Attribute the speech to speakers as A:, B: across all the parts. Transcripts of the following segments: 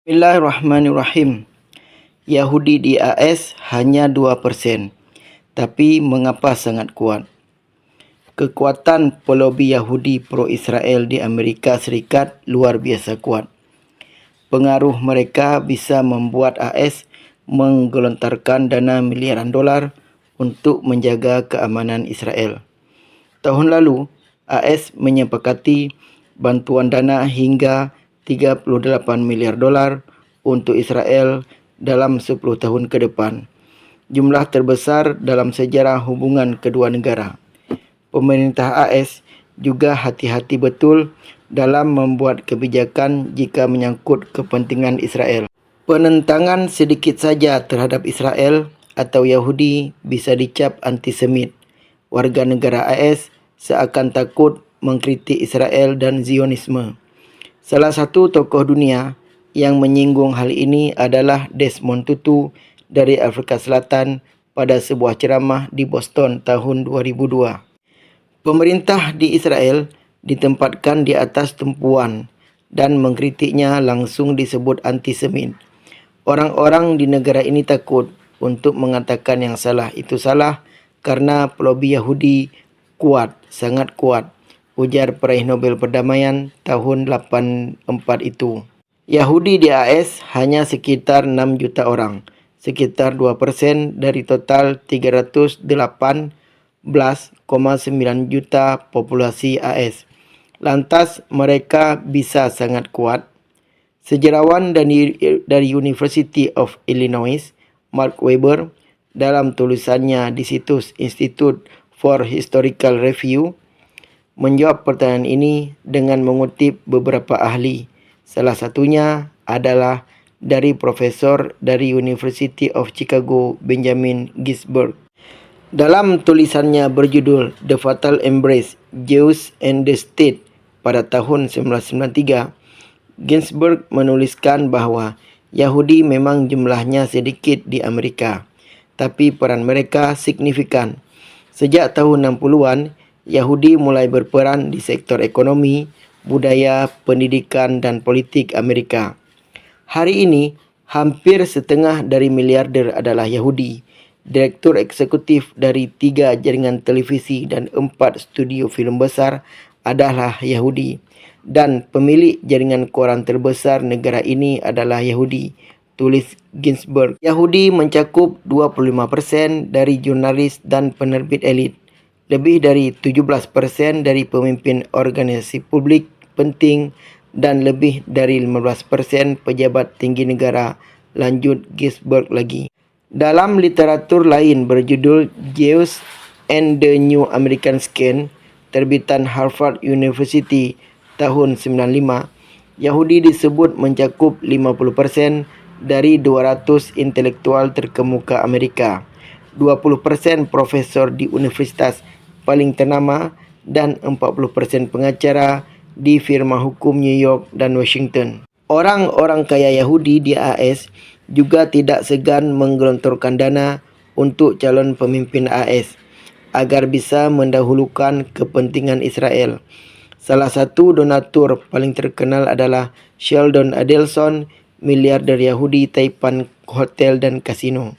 A: Bismillahirrahmanirrahim. Yahudi di AS hanya 2%. Tapi mengapa sangat kuat? Kekuatan pelobi Yahudi pro-Israel di Amerika Serikat luar biasa kuat. Pengaruh mereka bisa membuat AS menggelontarkan dana miliaran dolar untuk menjaga keamanan Israel. Tahun lalu, AS menyepakati bantuan dana hingga 38 miliar dolar untuk Israel dalam 10 tahun ke depan. Jumlah terbesar dalam sejarah hubungan kedua negara. Pemerintah AS juga hati-hati betul dalam membuat kebijakan jika menyangkut kepentingan Israel. Penentangan sedikit saja terhadap Israel atau Yahudi bisa dicap antisemit. Warga negara AS seakan takut mengkritik Israel dan Zionisme. Salah satu tokoh dunia yang menyinggung hal ini adalah Desmond Tutu dari Afrika Selatan pada sebuah ceramah di Boston tahun 2002. Pemerintah di Israel ditempatkan di atas tumpuan dan mengkritiknya langsung disebut antisemit. Orang-orang di negara ini takut untuk mengatakan yang salah itu salah karena pelobi Yahudi kuat, sangat kuat, ujar peraih Nobel Perdamaian tahun 84 itu. Yahudi di AS hanya sekitar 6 juta orang, sekitar 2% dari total 318,9 juta populasi AS. Lantas mereka bisa sangat kuat? Sejarawan dari University of Illinois, Mark Weber, dalam tulisannya di situs Institute for Historical Review, menjawab pertanyaan ini dengan mengutip beberapa ahli. Salah satunya adalah dari profesor dari University of Chicago, Benjamin Ginsberg. Dalam tulisannya berjudul The Fatal Embrace, Jews and the State pada tahun 1993, Ginsberg menuliskan bahwa Yahudi memang jumlahnya sedikit di Amerika, tapi peran mereka signifikan. Sejak tahun 60-an, Yahudi mulai berperan di sektor ekonomi, budaya, pendidikan, dan politik Amerika. Hari ini, hampir setengah dari miliarder adalah Yahudi. Direktur eksekutif dari 3 jaringan televisi dan 4 studio film besar adalah Yahudi. Dan pemilik jaringan koran terbesar negara ini adalah Yahudi, tulis Ginsberg. Yahudi mencakup 25% dari jurnalis dan penerbit elit. Lebih dari 17% dari pemimpin organisasi publik penting dan lebih dari 15% pejabat tinggi negara, lanjut Ginsberg lagi. Dalam literatur lain berjudul Jews and the New American Scene, terbitan Harvard University tahun 95, Yahudi disebut mencakup 50% dari 200 intelektual terkemuka Amerika, 20% profesor di universitas paling ternama, dan 40% pengacara di firma hukum New York dan Washington. Orang-orang kaya Yahudi di AS juga tidak segan menggelontorkan dana untuk calon pemimpin AS agar bisa mendahulukan kepentingan Israel. Salah satu donatur paling terkenal adalah Sheldon Adelson, miliarder Yahudi Taipan Hotel dan Kasino.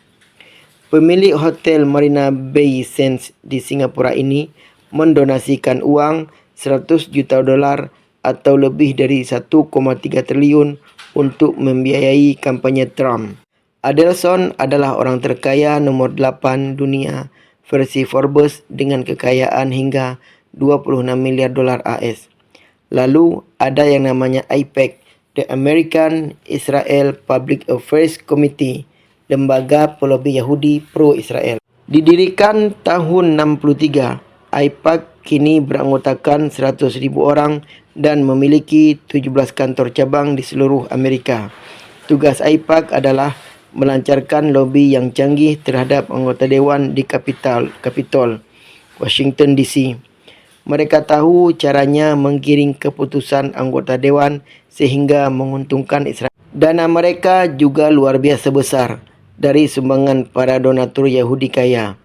A: Pemilik hotel Marina Bay Sands di Singapura ini mendonasikan uang 100 juta dolar atau lebih dari 1,3 triliun untuk membiayai kampanye Trump. Adelson adalah orang terkaya nomor 8 dunia versi Forbes dengan kekayaan hingga 26 miliar dolar AS. Lalu ada yang namanya AIPAC, The American Israel Public Affairs Committee, lembaga pelobi Yahudi pro-Israel. Didirikan tahun 63, AIPAC kini beranggotakan 100,000 orang dan memiliki 17 kantor cabang di seluruh Amerika. Tugas AIPAC adalah melancarkan lobi yang canggih terhadap anggota dewan di Capitol, Washington DC. Mereka tahu caranya menggiring keputusan anggota dewan sehingga menguntungkan Israel. Dana mereka juga luar biasa besar dari sumbangan para donatur Yahudi kaya.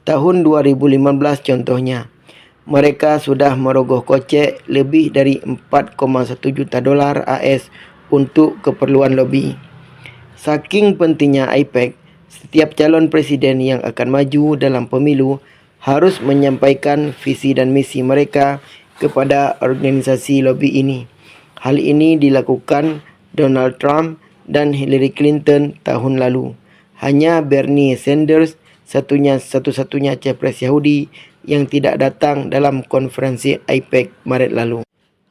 A: Tahun 2015 contohnya, mereka sudah merogoh kocek lebih dari 4,1 juta dolar AS untuk keperluan lobi. Saking pentingnya AIPAC, setiap calon presiden yang akan maju dalam pemilu harus menyampaikan visi dan misi mereka kepada organisasi lobi ini. Hal ini dilakukan Donald Trump dan Hillary Clinton tahun lalu. Hanya Bernie Sanders satu-satunya capres Yahudi yang tidak datang dalam konferensi AIPAC Maret lalu.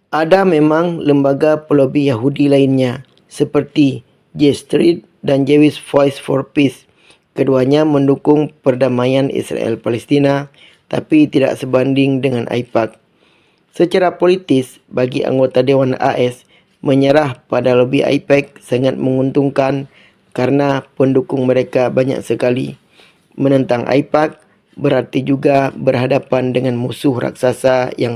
A: Ada memang lembaga pelobi Yahudi lainnya seperti J Street dan Jewish Voice for Peace. Keduanya mendukung perdamaian Israel-Palestina tapi tidak sebanding dengan AIPAC. Secara politis, bagi anggota Dewan AS, menyerah pada lobi AIPAC sangat menguntungkan karena pendukung mereka banyak sekali. Menentang AIPAC berarti juga berhadapan dengan musuh raksasa yang